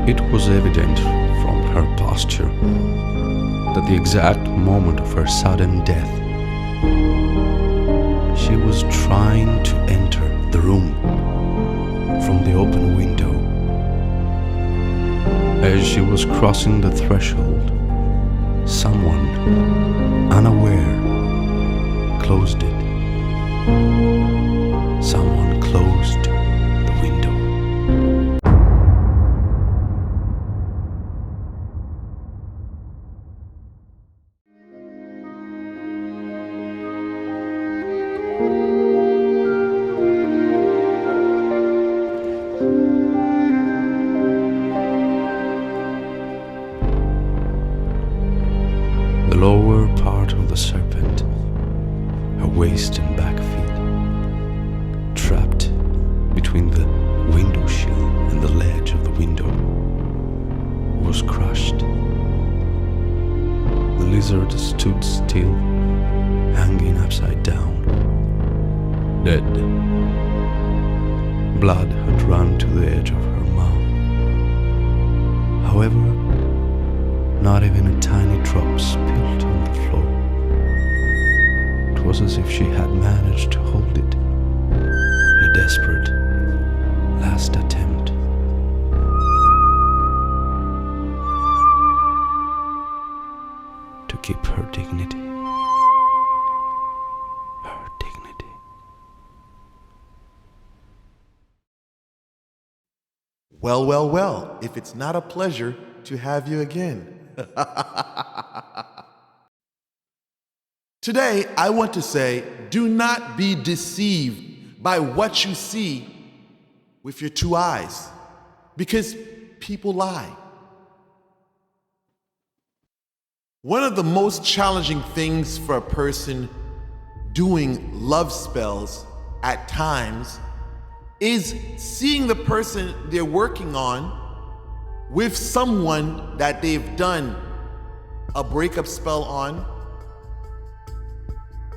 It was evident from her posture that the exact moment of her sudden death, she was trying to enter the room from the open window. As she was crossing the threshold, someone, unaware, closed it. Someone closed the window. The lower part of the serpent, her waist and back feet, trapped between the window sill and the ledge of the window, was crushed. The lizard stood still, hanging upside down, dead. Blood had run to the edge of her mouth. However, not even a tiny drop spilled on the floor. It was as if she had managed to hold it in a desperate last attempt. To keep her dignity. Her dignity. Well, well, well, if it's not a pleasure to have you again. Today, I want to say, do not be deceived by what you see with your two eyes, because people lie. One of the most challenging things for a person doing love spells at times is seeing the person they're working on with someone that they've done a breakup spell on,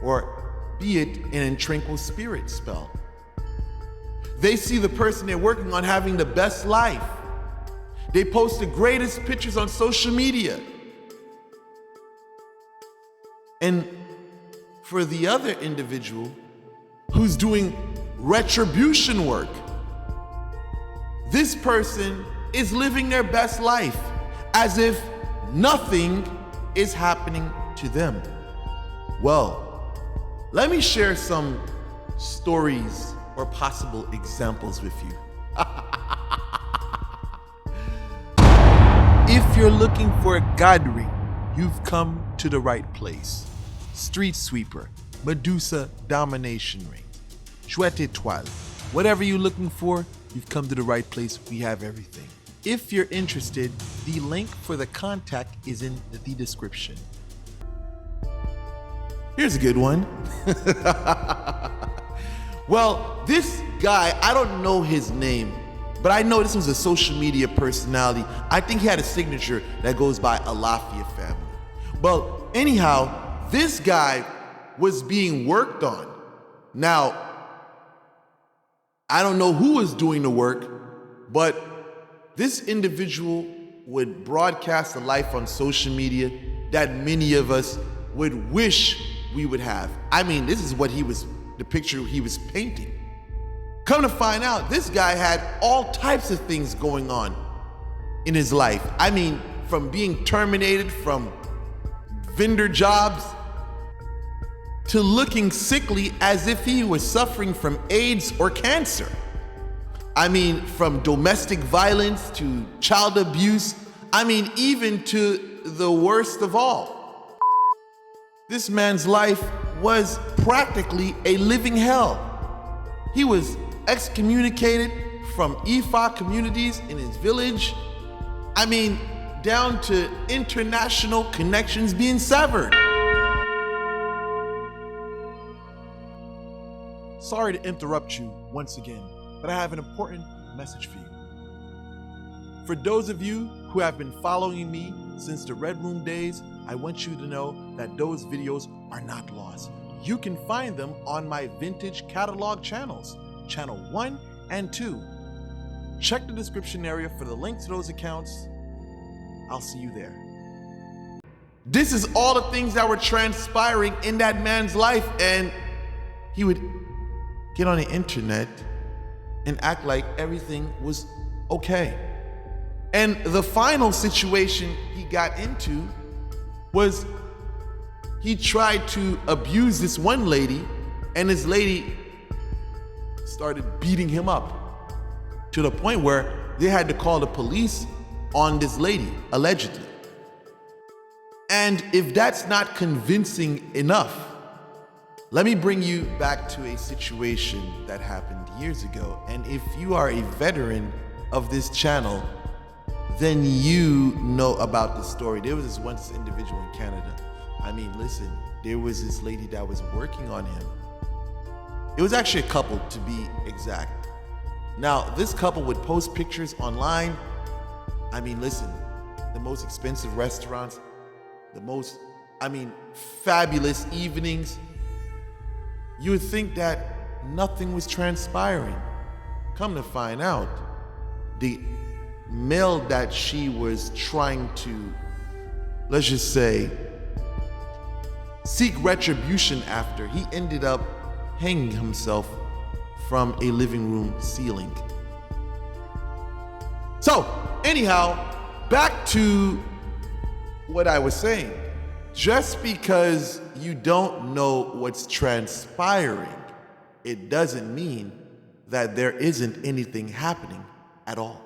or be it an tranquil spirit spell. They see the person they're working on having the best life. They post the greatest pictures on social media. And for the other individual who's doing retribution work, this person is living their best life as if nothing is happening to them. Well, let me share some stories or possible examples with you. If you're looking for a god ring, you've come to the right place. Street sweeper, Medusa domination ring, chouette étoile. Whatever you're looking for, you've come to the right place. We have everything. If you're interested, the link for the contact is in the description. Here's a good one. Well, this guy, I don't know his name, but I know this was a social media personality. I think he had a signature that goes by Alafia family. Well, anyhow, this guy was being worked on. Now, I don't know who was doing the work, but this individual would broadcast a life on social media that many of us would wish we would have. I mean, this is what the picture he was painting. Come to find out, this guy had all types of things going on in his life. I mean, from being terminated from vendor jobs to looking sickly as if he was suffering from AIDS or cancer. I mean, from domestic violence to child abuse. I mean, even to the worst of all. This man's life was practically a living hell. He was excommunicated from Ifa communities in his village. I mean, down to international connections being severed. Sorry to interrupt you once again, but I have an important message for you. For those of you who have been following me since the Red Room days, I want you to know that those videos are not lost. You can find them on my vintage catalog channels, channel 1 and 2. Check the description area for the link to those accounts. I'll see you there. This is all the things that were transpiring in that man's life, and he would get on the internet and act like everything was okay. And the final situation he got into was he tried to abuse this one lady, and this lady started beating him up to the point where they had to call the police on this lady, allegedly. And if that's not convincing enough, let me bring you back to a situation that happened years ago. And if you are a veteran of this channel, then you know about the story. There was this individual in Canada. I mean, listen, there was this lady that was working on him. It was actually a couple, to be exact. Now, this couple would post pictures online. I mean, listen, the most expensive restaurants, the most, fabulous evenings. You would think that nothing was transpiring. Come to find out, the male that she was trying to, let's just say, seek retribution after, he ended up hanging himself from a living room ceiling. So, anyhow, back to what I was saying. Just because you don't know what's transpiring, it doesn't mean that there isn't anything happening at all.